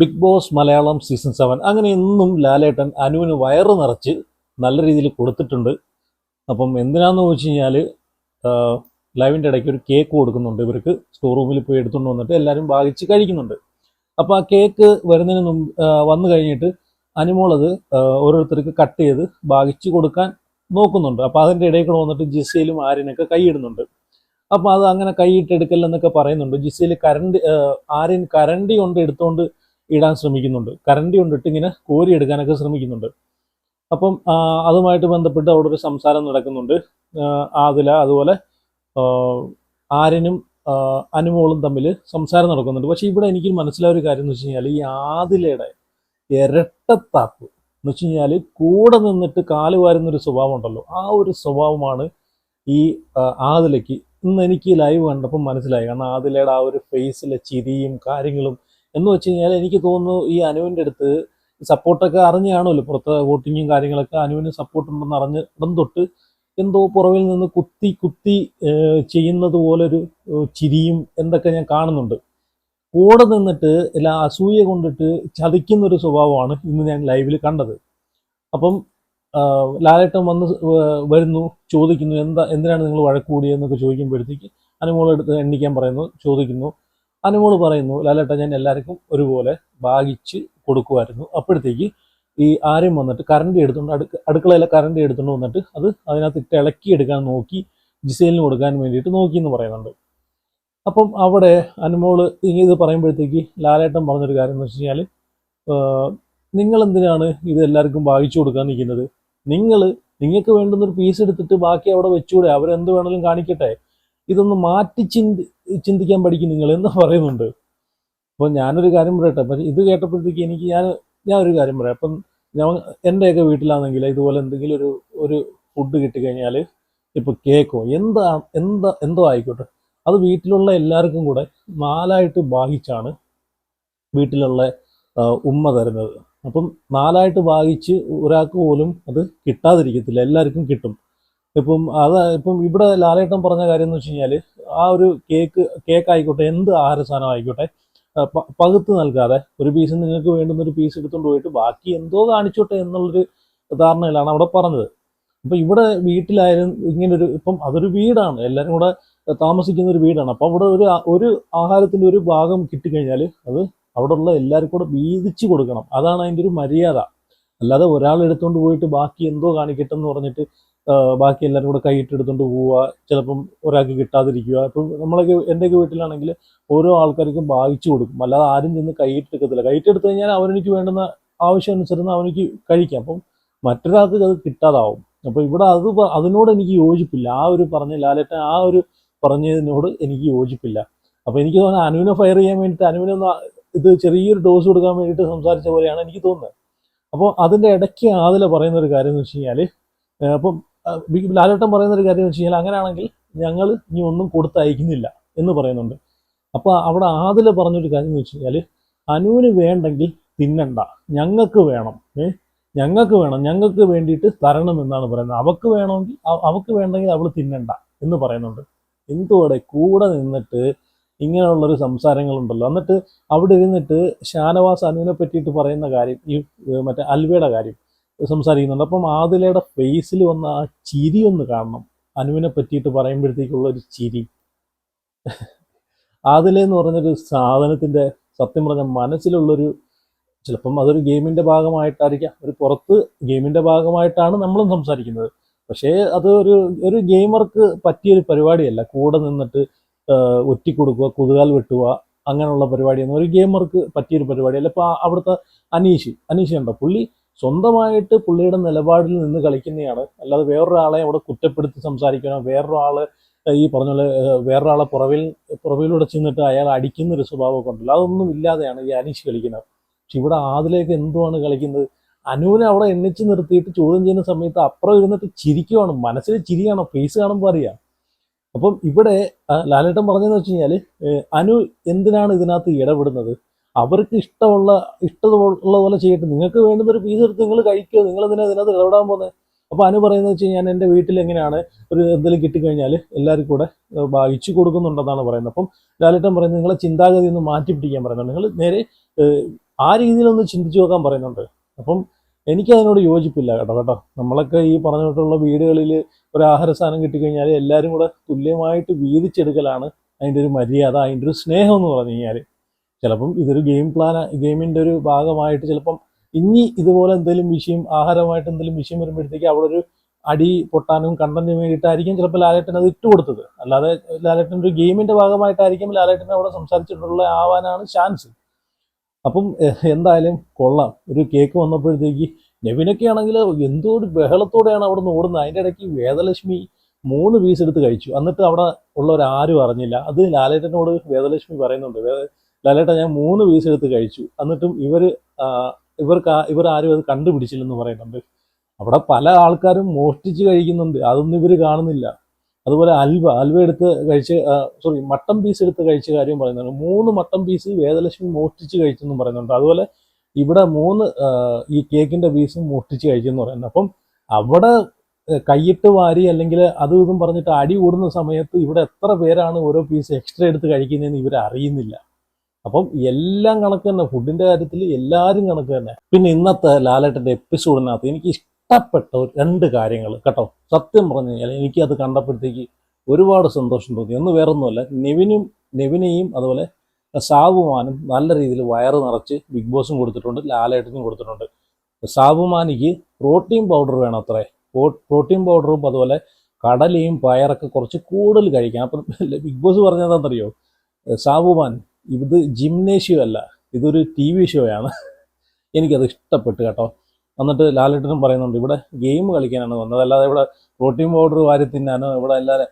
Big boss Malayalam season 7 അങ്ങനെ ഇന്നും ലാലേട്ടൻ അനുവിന് വയറ് നിറച്ച് നല്ല രീതിയിൽ കൊടുത്തിട്ടുണ്ട്. അപ്പം എന്തിനാന്ന് വെച്ച് കഴിഞ്ഞാൽ ലൈവിൻ്റെ ഇടയ്ക്ക് ഒരു കേക്ക് കൊടുക്കുന്നുണ്ട്. ഇവർക്ക് സ്റ്റോർ റൂമിൽ പോയി എടുത്തുകൊണ്ട് വന്നിട്ട് എല്ലാവരും ഭാഗിച്ച് കഴിക്കുന്നുണ്ട്. അപ്പോൾ ആ കേക്ക് വരുന്നതിന് മുമ്പ് വന്നു കഴിഞ്ഞിട്ട് അനുമോളത് ഓരോരുത്തർക്ക് കട്ട് ചെയ്ത് ഭാഗിച്ച് കൊടുക്കാൻ നോക്കുന്നുണ്ട്. അപ്പോൾ അതിൻ്റെ ഇടയിൽ കൂടെ വന്നിട്ട് ജിസയിലും ആര്യനൊക്കെ കൈയിടുന്നുണ്ട്. അപ്പോൾ അത് അങ്ങനെ കൈയിട്ടെടുക്കല്ലെന്നൊക്കെ പറയുന്നുണ്ട്. ജിസയിൽ ആര്യൻ കരണ്ടി കൊണ്ട് എടുത്തുകൊണ്ട് ഇടാൻ ശ്രമിക്കുന്നുണ്ട്. കരണ്ടി കൊണ്ടിട്ട് ഇങ്ങനെ കോരി എടുക്കാനൊക്കെ ശ്രമിക്കുന്നുണ്ട്. അപ്പം അതുമായിട്ട് ബന്ധപ്പെട്ട് അവിടെ ഒരു സംസാരം നടക്കുന്നുണ്ട്. ആദില അതുപോലെ ആര്യനും അനുമോളും തമ്മിൽ സംസാരം നടക്കുന്നുണ്ട്. പക്ഷെ ഇവിടെ എനിക്ക് മനസ്സിലായ ഒരു കാര്യം എന്ന് വെച്ച് കഴിഞ്ഞാൽ ഈ ആദിലയുടെ ഇരട്ടത്താപ്പ് എന്ന് വെച്ച് കഴിഞ്ഞാൽ കൂടെ നിന്നിട്ട് കാല് വാരുന്നൊരു സ്വഭാവം ഉണ്ടല്ലോ, ആ ഒരു സ്വഭാവമാണ് ഈ ആദിലയ്ക്ക് ഇന്ന് എനിക്ക് ലൈവ് കണ്ടപ്പോൾ മനസ്സിലായി. കാരണം ആദിലയുടെ ആ ഒരു ഫേസിലെ ചിരിയും കാര്യങ്ങളും എന്ന് വെച്ച് കഴിഞ്ഞാൽ എനിക്ക് തോന്നുന്നു ഈ അനുവിൻ്റെ അടുത്ത് സപ്പോർട്ടൊക്കെ അറിഞ്ഞാണല്ലോ, പുറത്തെ വോട്ടിങ്ങും കാര്യങ്ങളൊക്കെ അനുവിന് സപ്പോർട്ട് ഉണ്ടെന്ന് അറിഞ്ഞിടം തൊട്ട് എന്തോ പുറവിൽ നിന്ന് കുത്തി കുത്തി ചെയ്യുന്നത് പോലൊരു ചിരിയും എന്തൊക്കെ ഞാൻ കാണുന്നുണ്ട്. കൂടെ നിന്നിട്ട് എല്ലാ അസൂയ കൊണ്ടിട്ട് ചതിക്കുന്നൊരു സ്വഭാവമാണ് ഇന്ന് ഞാൻ ലൈവിൽ കണ്ടത്. അപ്പം ലാലേട്ടൻ വരുന്നു, ചോദിക്കുന്നു എന്തിനാണ് നിങ്ങൾ വഴക്ക് കൂടിയെന്നൊക്കെ ചോദിക്കുമ്പോഴത്തേക്ക് അനുമോളെടുത്ത് എണ്ണിക്കാൻ പറയുന്നു, ചോദിക്കുന്നു. അനുമോള് പറയുന്നു ലാലേട്ടൻ ഞാൻ എല്ലാവർക്കും ഒരുപോലെ ഭാഗിച്ച് കൊടുക്കുമായിരുന്നു. അപ്പോഴത്തേക്ക് ഈ ആരും വന്നിട്ട് കറണ്ട് എടുത്തുകൊണ്ട് അടുക്കളയിലെ കറണ്ട് എടുത്തുകൊണ്ട് വന്നിട്ട് അത് അതിനകത്ത് ഇട്ട് ഇളക്കിയെടുക്കാൻ നോക്കി, ജിസേലിന് കൊടുക്കാൻ വേണ്ടിയിട്ട് നോക്കി എന്ന് പറയുന്നുണ്ട്. അപ്പം അവിടെ അനുമോള് ഇത് പറയുമ്പോഴത്തേക്ക് ലാലേട്ടൻ പറഞ്ഞൊരു കാര്യം എന്ന് വെച്ച് കഴിഞ്ഞാൽ, നിങ്ങളെന്തിനാണ് ഇത് എല്ലാവർക്കും ഭാഗിച്ചു കൊടുക്കാൻ നിൽക്കുന്നത്? നിങ്ങൾക്ക് വേണ്ടുന്നൊരു പീസ് എടുത്തിട്ട് ബാക്കി അവിടെ വെച്ചുകൂടെ? അവരെന്ത് വേണമെങ്കിലും കാണിക്കട്ടെ, ഇതൊന്ന് മാറ്റി ചിന്തിക്കാൻ പഠിക്കും നിങ്ങൾ എന്ന് പറയുന്നുണ്ട്. അപ്പോൾ ഞാനൊരു കാര്യം പറയട്ടെ. അപ്പം ഇത് കേട്ടപ്പോഴത്തേക്ക് ഞാൻ ഒരു കാര്യം പറയാം. അപ്പം എൻ്റെയൊക്കെ വീട്ടിലാണെങ്കിൽ ഇതുപോലെ എന്തെങ്കിലും ഒരു ഫുഡ് കിട്ടിക്കഴിഞ്ഞാൽ, ഇപ്പോൾ കേക്കോ എന്തോ ആയിക്കോട്ടെ, അത് വീട്ടിലുള്ള എല്ലാവർക്കും കൂടെ 4ആയിട്ട് ഭാഗിച്ചാണ് വീട്ടിലുള്ള ഉമ്മ തരുന്നത്. അപ്പം 4ആയിട്ട് ഭാഗിച്ച് ഒരാൾക്ക് പോലും അത് കിട്ടാതിരിക്കത്തില്ല, എല്ലാവർക്കും കിട്ടും. ഇപ്പം ഇവിടെ ലാലേട്ടൻ പറഞ്ഞ കാര്യം എന്ന് വെച്ച് കഴിഞ്ഞാൽ, ആ ഒരു കേക്കായിക്കോട്ടെ, എന്ത് ആഹാര സാധനം ആയിക്കോട്ടെ, പകുത്ത് നൽകാതെ ഒരു പീസ് നിങ്ങൾക്ക് വേണ്ടുന്ന ഒരു പീസ് എടുത്തുകൊണ്ട് പോയിട്ട് ബാക്കി എന്തോ കാണിച്ചോട്ടെ എന്നുള്ളൊരു ധാരണയിലാണ് അവിടെ പറഞ്ഞത്. അപ്പം ഇവിടെ വീട്ടിലായാലും ഇങ്ങനൊരു, ഇപ്പം അതൊരു വീടാണ്, എല്ലാവരും കൂടെ താമസിക്കുന്ന ഒരു വീടാണ്. അപ്പം അവിടെ ഒരു ആഹാരത്തിൻ്റെ ഒരു ഭാഗം കിട്ടിക്കഴിഞ്ഞാൽ അത് അവിടെ ഉള്ള എല്ലാവർക്കും കൂടെ വീതിച്ച് കൊടുക്കണം. അതാണ് അതിൻ്റെ ഒരു മര്യാദ. അല്ലാതെ ഒരാൾ എടുത്തുകൊണ്ട് പോയിട്ട് ബാക്കി എന്തോ കാണിക്കട്ടെ എന്ന് പറഞ്ഞിട്ട് ബാക്കി എല്ലാവരും കൂടെ കൈയിട്ടെടുത്തുകൊണ്ട് പോവുക, ചിലപ്പം ഒരാൾക്ക് കിട്ടാതിരിക്കുക. ഇപ്പം എൻ്റെയൊക്കെ വീട്ടിലാണെങ്കിൽ ഓരോ ആൾക്കാർക്കും ഭാഗിച്ചു കൊടുക്കും, അല്ലാതെ ആരും ചെന്ന് കൈയിട്ടെടുക്കത്തില്ല. കൈയിട്ടെടുത്ത് കഴിഞ്ഞാൽ അവനെനിക്ക് വേണ്ടുന്ന ആവശ്യാനുസരണം അവനിക്ക് കഴിക്കാം, അപ്പം മറ്റൊരാൾക്ക് അത് കിട്ടാതാവും. അപ്പോൾ ഇവിടെ അതിനോട് എനിക്ക് യോജിപ്പില്ല. ലാലേട്ടൻ ആ ഒരു പറഞ്ഞതിനോട് എനിക്ക് യോജിപ്പില്ല. അപ്പോൾ എനിക്ക് തോന്നുന്നത് അനുവിനെ ഫയർ ചെയ്യാൻ വേണ്ടിയിട്ട്, അനുവിനൊന്ന് ഇത് ചെറിയൊരു ഡോസ് കൊടുക്കാൻ വേണ്ടിയിട്ട് സംസാരിച്ച പോലെയാണ് എനിക്ക് തോന്നുന്നത്. അപ്പോൾ അതിൻ്റെ ഇടയ്ക്ക് ആദില പറയുന്ന ഒരു കാര്യം എന്ന് വെച്ച് കഴിഞ്ഞാൽ, അപ്പം ലാലേട്ടൻ പറയുന്ന ഒരു കാര്യം എന്ന് വെച്ച് കഴിഞ്ഞാൽ, അങ്ങനെയാണെങ്കിൽ ഞങ്ങൾ ഇനി ഒന്നും കൊടുത്തയക്കുന്നില്ല എന്ന് പറയുന്നുണ്ട്. അപ്പോൾ അവിടെ ആദില പറഞ്ഞൊരു കാര്യം എന്ന് വെച്ച് കഴിഞ്ഞാൽ, അനുവിന് വേണ്ടെങ്കിൽ തിന്നണ്ട, ഞങ്ങൾക്ക് വേണം, ഞങ്ങൾക്ക് വേണ്ടിയിട്ട് തരണം എന്നാണ് പറയുന്നത്. അവക്ക് വേണ്ടെങ്കിൽ അവൾ തിന്നണ്ട എന്ന് പറയുന്നുണ്ട്. എന്തുകൂടെ കൂടെ നിന്നിട്ട് ഇങ്ങനെയുള്ളൊരു സംസാരങ്ങളുണ്ടല്ലോ. എന്നിട്ട് അവിടെ ഇരുന്നിട്ട് ഷാനവാസ് അനുവിനെ പറ്റിയിട്ട് പറയുന്ന കാര്യം, ഈ മറ്റേ അൽവയുടെ കാര്യം സംസാരിക്കുന്നുണ്ട്. അപ്പം ആദിലയുടെ ഫേസിൽ വന്ന ആ ചിരി ഒന്ന് കാണണം, അനുവിനെ പറ്റിയിട്ട് പറയുമ്പോഴത്തേക്കുള്ള ഒരു ചിരി. ആദില എന്ന് പറഞ്ഞൊരു സാധനത്തിൻ്റെ സത്യം പറഞ്ഞ മനസ്സിലുള്ളൊരു, ചിലപ്പം അതൊരു ഗെയിമിൻ്റെ ഭാഗമായിട്ടായിരിക്കാം, ഒരു പുറത്ത് ഗെയിമിൻ്റെ ഭാഗമായിട്ടാണ് നമ്മളും സംസാരിക്കുന്നത്. പക്ഷേ അത് ഒരു ഗെയിമർക്ക് പറ്റിയൊരു പരിപാടിയല്ല. കൂടെ നിന്നിട്ട് ഒറ്റിക്കൊടുക്കുക, കുതുകാൽ വെട്ടുക, അങ്ങനെയുള്ള പരിപാടിയൊന്നും ഒരു ഗെയിമർക്ക് പറ്റിയൊരു പരിപാടിയല്ല. ഇപ്പോൾ അവിടുത്തെ അനീഷ് ഉണ്ടോ, പുള്ളി സ്വന്തമായിട്ട് പുള്ളിയുടെ നിലപാടിൽ നിന്ന് കളിക്കുന്നതാണ്. അല്ലാതെ വേറൊരാളെ അവിടെ കുറ്റപ്പെടുത്തി സംസാരിക്കണം, വേറൊരാളെ ഈ പറഞ്ഞ പോലെ വേറൊരാളെ പുറവിലൂടെ ചെന്നിട്ട് അയാൾ അടിക്കുന്ന ഒരു സ്വഭാവമൊക്കെ ഉണ്ടല്ലോ, അതൊന്നും ഇല്ലാതെയാണ് ഈ അനീഷ് കളിക്കുന്നത്. പക്ഷെ ഇവിടെ ആദിലേക്ക് എന്തുവാണ് കളിക്കുന്നത്? അനുവിനെ അവിടെ എണ്ണിച്ച് നിർത്തിയിട്ട് ചോദ്യം ചെയ്യുന്ന സമയത്ത് അപ്പുറം ഇരുന്നിട്ട് ചിരിക്കുവാണ്, മനസ്സിൽ ചിരിയാണോ, ഫേസ് കാണുമ്പോൾ അറിയാം. അപ്പം ഇവിടെ ലാലേട്ടൻ പറഞ്ഞതെന്ന് വെച്ച് കഴിഞ്ഞാൽ, അനു എന്തിനാണ് ഇതിനകത്ത് ഇടപെടുന്നത്? അവർക്ക് ഇഷ്ടമുള്ള പോലെ ചെയ്യട്ടെ, നിങ്ങൾക്ക് വേണ്ടുന്നൊരു പീസ് എടുത്ത് നിങ്ങൾ കഴിക്കുക, നിങ്ങൾ ഇതിനകത്ത് ഇടപെടാൻ പോകുന്നത്. അപ്പോൾ അനു പറയുന്നത് വെച്ച് കഴിഞ്ഞാൽ, എൻ്റെ വീട്ടിൽ എങ്ങനെയാണ് എന്തെങ്കിലും കിട്ടിക്കഴിഞ്ഞാൽ എല്ലാവർക്കും കൂടെ ഭാഗിച്ചു കൊടുക്കുന്നുണ്ടെന്നാണ് പറയുന്നത്. അപ്പം ലാലേട്ടൻ പറയുന്നത് നിങ്ങളെ ചിന്താഗതി ഒന്ന് മാറ്റി പിടിക്കാൻ പറയുന്നുണ്ട്. നിങ്ങൾ നേരെ ആ രീതിയിലൊന്ന് ചിന്തിച്ചു നോക്കാൻ പറയുന്നുണ്ട്. അപ്പം എനിക്കതിനോട് യോജിപ്പില്ല കേട്ടോ. നമ്മളൊക്കെ ഈ പറഞ്ഞിട്ടുള്ള വീടുകളിൽ ഒരു ആഹാര സാധനം കിട്ടിക്കഴിഞ്ഞാൽ എല്ലാവരും കൂടെ തുല്യമായിട്ട് വീതിച്ചെടുക്കലാണ് അതിൻ്റെ ഒരു മര്യാദ, അതിൻ്റെ ഒരു സ്നേഹം എന്ന് പറഞ്ഞു കഴിഞ്ഞാൽ. ചിലപ്പം ഇതൊരു ഗെയിമിൻ്റെ ഒരു ഭാഗമായിട്ട് ചിലപ്പം ഇനി ഇതുപോലെ എന്തെങ്കിലും വിഷയം, ആഹാരമായിട്ട് എന്തെങ്കിലും വിഷയം വരുമ്പോഴത്തേക്ക് അവിടെ ഒരു അടി പൊട്ടാനും കണ്ടന്റിന് വേണ്ടിയിട്ടായിരിക്കും ചിലപ്പോൾ ലാലേട്ടൻ അത് ഇട്ടുകൊടുത്തത്. അല്ലാതെ ലാലേട്ടൻ ഒരു ഗെയിമിന്റെ ഭാഗമായിട്ടായിരിക്കും ലാലേട്ടൻ അവിടെ സംസാരിച്ചിട്ടുള്ള ആവാനാണ് ചാൻസ്. അപ്പം എന്തായാലും കൊള്ളാം. ഒരു കേക്ക് വന്നപ്പോഴത്തേക്ക് നെവിനൊക്കെ ആണെങ്കിൽ എന്തോ ഒരു ബഹളത്തോടെയാണ് അവിടെ നിന്ന് ഓടുന്നത്. അതിൻ്റെ ഇടയ്ക്ക് വേദലക്ഷ്മി 3 പീസ് എടുത്ത് കഴിച്ചു. എന്നിട്ട് അവിടെ ഉള്ളവരാരും അറിഞ്ഞില്ല. അത് ലാലേട്ടനോട് വേദലക്ഷ്മി പറയുന്നുണ്ട്, ലാലേട്ടൻ ഞാൻ 3 പീസ് എടുത്ത് കഴിച്ചു, എന്നിട്ടും ഇവർ ആരും അത് കണ്ടുപിടിച്ചില്ലെന്ന് പറയുന്നുണ്ട്. അവിടെ പല ആൾക്കാരും മോഷ്ടിച്ച് കഴിക്കുന്നുണ്ട്, അതൊന്നും ഇവർ കാണുന്നില്ല. അതുപോലെ അൽവ എടുത്ത് കഴിച്ച് മട്ടൻ പീസ് എടുത്ത് കഴിച്ച കാര്യം പറയുന്നുണ്ട്. 3 മട്ടൻ പീസ് വേദലക്ഷ്മി മോഷ്ടിച്ച് കഴിച്ചെന്നും പറയുന്നുണ്ട്. അതുപോലെ ഇവിടെ 3 ഈ കേക്കിന്റെ പീസും മോഷ്ടിച്ച് കഴിച്ചെന്ന് പറയുന്നത്. അപ്പം അവിടെ കൈയിട്ട് വാരി അല്ലെങ്കിൽ അതും ഇതും പറഞ്ഞിട്ട് അടി കൂടുന്ന സമയത്ത് ഇവിടെ എത്ര പേരാണ് ഓരോ പീസ് എക്സ്ട്രാ എടുത്ത് കഴിക്കുന്നതെന്ന് ഇവർ അറിയുന്നില്ല. അപ്പം എല്ലാം കണക്ക് തന്നെ, ഫുഡിന്റെ കാര്യത്തിൽ എല്ലാവരും കണക്ക് തന്നെ. പിന്നെ ഇന്നത്തെ ലാലേട്ടന്റെ എപ്പിസോഡിനകത്ത് എനിക്ക് ഇഷ്ടപ്പെട്ട 2 കാര്യങ്ങൾ കേട്ടോ. സത്യം പറഞ്ഞു കഴിഞ്ഞാൽ എനിക്ക് അത് കണ്ടപ്പോഴത്തേക്ക് ഒരുപാട് സന്തോഷം തോന്നി. ഒന്ന് വേറൊന്നുമല്ല, നെവിനെയും അതുപോലെ സാബുമാനും നല്ല രീതിയിൽ വയറ് നിറച്ച് ബിഗ് ബോസും കൊടുത്തിട്ടുണ്ട്, ലാലേട്ടനും കൊടുത്തിട്ടുണ്ട്. സാബുമാനിക്ക് പ്രോട്ടീൻ പൗഡർ വേണം അത്രേ. പ്രോട്ടീൻ പൗഡറും അതുപോലെ കടലയും പയറൊക്കെ കുറച്ച് കൂടുതൽ കഴിക്കാം. അപ്പം ബിഗ് ബോസ് പറഞ്ഞതെന്നറിയോ, സാബുമാൻ ഇത് ജിംനേഷ്യം അല്ല, ഇതൊരു TV ഷോയാണ്. എനിക്കത് ഇഷ്ടപ്പെട്ടു കേട്ടോ. എന്നിട്ട് ലാലേട്ടനും പറയുന്നുണ്ട്, ഇവിടെ ഗെയിം കളിക്കാനാണ് വന്നത്, അല്ലാതെ ഇവിടെ പ്രോട്ടീൻ പൗഡർ വാരി തിന്നാനോ ഇവിടെ എല്ലാവരും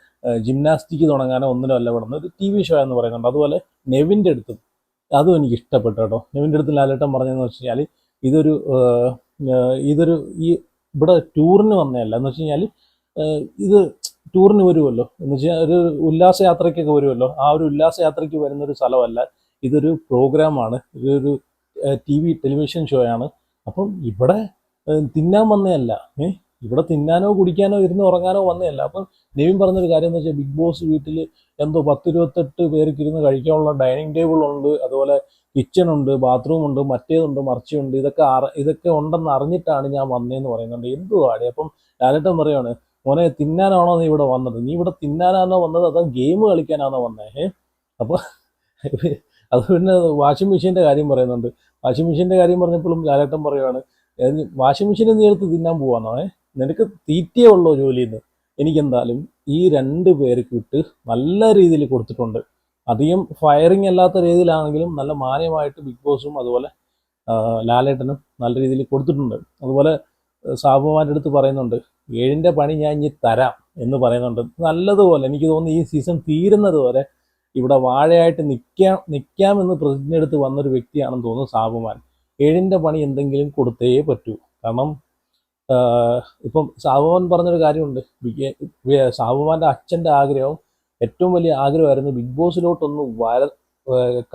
ജിംനാസ്റ്റിക് തുടങ്ങാനോ ഒന്നിനും അല്ല ഇവിടെ ഒരു TV ഷോ എന്ന് പറയുന്നുണ്ട്. അതുപോലെ നെവിൻ്റെ അടുത്തും അതും എനിക്ക് ഇഷ്ടപ്പെട്ടു കേട്ടോ. നെവിൻ്റെ അടുത്ത് ലാലേട്ടൻ പറഞ്ഞതെന്ന് വെച്ച് കഴിഞ്ഞാൽ ഇതൊരു ഈ ഇവിടെ ടൂറിന് വന്നതല്ല എന്ന് വെച്ച് കഴിഞ്ഞാൽ, ഇത് ടൂറിന് വരുമല്ലോ എന്ന് വെച്ചാൽ ഒരു ഉല്ലാസയാത്രയ്ക്കൊക്കെ വരുമല്ലോ, ആ ഒരു ഉല്ലാസയാത്രയ്ക്ക് വരുന്നൊരു സ്ഥലമല്ല, ഇതൊരു പ്രോഗ്രാമാണ്, ഇതൊരു ടെലിവിഷൻ ഷോയാണ്. അപ്പം ഇവിടെ തിന്നാൻ വന്നതല്ല, ഇവിടെ തിന്നാനോ കുടിക്കാനോ ഇരുന്ന് ഉറങ്ങാനോ വന്നതല്ല. അപ്പം നെവിൻ പറഞ്ഞൊരു കാര്യം എന്ന് വെച്ചാൽ, ബിഗ് ബോസ് വീട്ടിൽ എന്തോ 10-28 പേർക്ക് ഇരുന്ന് കഴിക്കാനുള്ള ഡൈനിങ് ടേബിൾ ഉണ്ട്, അതുപോലെ കിച്ചൺ ഉണ്ട്, ബാത്റൂം ഉണ്ട്, മറ്റേതുണ്ട്, മറിച്ചുണ്ട്, ഇതൊക്കെ ഉണ്ടെന്ന് അറിഞ്ഞിട്ടാണ് ഞാൻ വന്നതെന്ന് പറയുന്നുണ്ട്. എന്തുവാടി. അപ്പം ലാലേട്ടൻ പറയാണ്, മോനെ തിന്നാനാണോ നീ ഇവിടെ വന്നത്? നീ ഇവിടെ തിന്നാനാണോ വന്നത് അതോ ഗെയിം കളിക്കാനാണോ വന്നേ? അപ്പോൾ അത് പിന്നെ വാഷിംഗ് മെഷീൻ്റെ കാര്യം പറയുന്നുണ്ട്. വാഷിംഗ് മെഷീൻ്റെ കാര്യം പറഞ്ഞപ്പോഴും ലാലേട്ടൻ പറയുവാണ്, വാഷിംഗ് മെഷീനിൽ നീ എടുത്ത് തിന്നാൻ പോവാന്നോ? നിനക്ക് തീറ്റയേ ഉള്ളൂ ജോലിന്ന്. എനിക്കെന്തായാലും ഈ 2 പേർക്ക് ഇട്ട് നല്ല രീതിയിൽ കൊടുത്തിട്ടുണ്ട്. അധികം ഫയറിങ് അല്ലാത്ത രീതിയിലാണെങ്കിലും നല്ല മാന്യമായിട്ട് ബിഗ് ബോസും അതുപോലെ ലാലേട്ടനും നല്ല രീതിയിൽ കൊടുത്തിട്ടുണ്ട്. അതുപോലെ സാബുമാൻ്റെ അടുത്ത് പറയുന്നുണ്ട്, 7ന്റെ പണി ഞാൻ ഇനി തരാം എന്ന് പറയുന്നുണ്ട്. നല്ലതുപോലെ എനിക്ക് തോന്നുന്നു ഈ സീസൺ തീരുന്നത് വരെ ഇവിടെ വാഴയായിട്ട് നിൽക്കാമെന്ന് പ്രതിജ്ഞ എടുത്ത് വന്നൊരു വ്യക്തിയാണെന്ന് തോന്നുന്നു സാബുമാൻ. 7ന്റെ പണി എന്തെങ്കിലും കൊടുത്തേ പറ്റൂ. കാരണം ഇപ്പം സാബുമാൻ പറഞ്ഞൊരു കാര്യമുണ്ട്, സാബുമാൻ്റെ അച്ഛൻ്റെ ആഗ്രഹം, ഏറ്റവും വലിയ ആഗ്രഹമായിരുന്നു ബിഗ് ബോസിലോട്ടൊന്ന്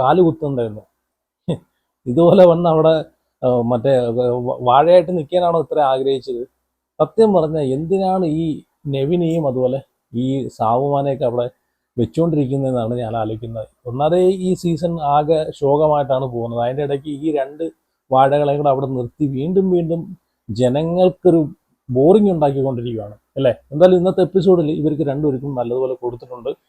കാലുകുത്തുന്നുണ്ടായിരുന്നു. ഇതുപോലെ വന്ന് അവിടെ മറ്റേ വാഴയായിട്ട് നിൽക്കാനാണോ ഇത്ര ആഗ്രഹിച്ചത്? സത്യം പറഞ്ഞാൽ എന്തിനാണ് ഈ നെവിനെയും അതുപോലെ ഈ സാബുമാനെയൊക്കെ അവിടെ വെച്ചുകൊണ്ടിരിക്കുന്നതെന്നാണ് ഞാൻ ആലോചിക്കുന്നത്. ഒന്നാമതേ ഈ സീസൺ ആകെ ശോകമായിട്ടാണ് പോകുന്നത്. അതിൻ്റെ ഇടയ്ക്ക് ഈ 2 വാഴകളെ കൂടെ അവിടെ നിർത്തി വീണ്ടും ജനങ്ങൾക്കൊരു ബോറിംഗ് ഉണ്ടാക്കിക്കൊണ്ടിരിക്കുകയാണ് അല്ലേ. എന്തായാലും ഇന്നത്തെ എപ്പിസോഡിൽ ഇവർക്ക് 2 പേർക്കും നല്ലതുപോലെ കൊടുത്തിട്ടുണ്ട്.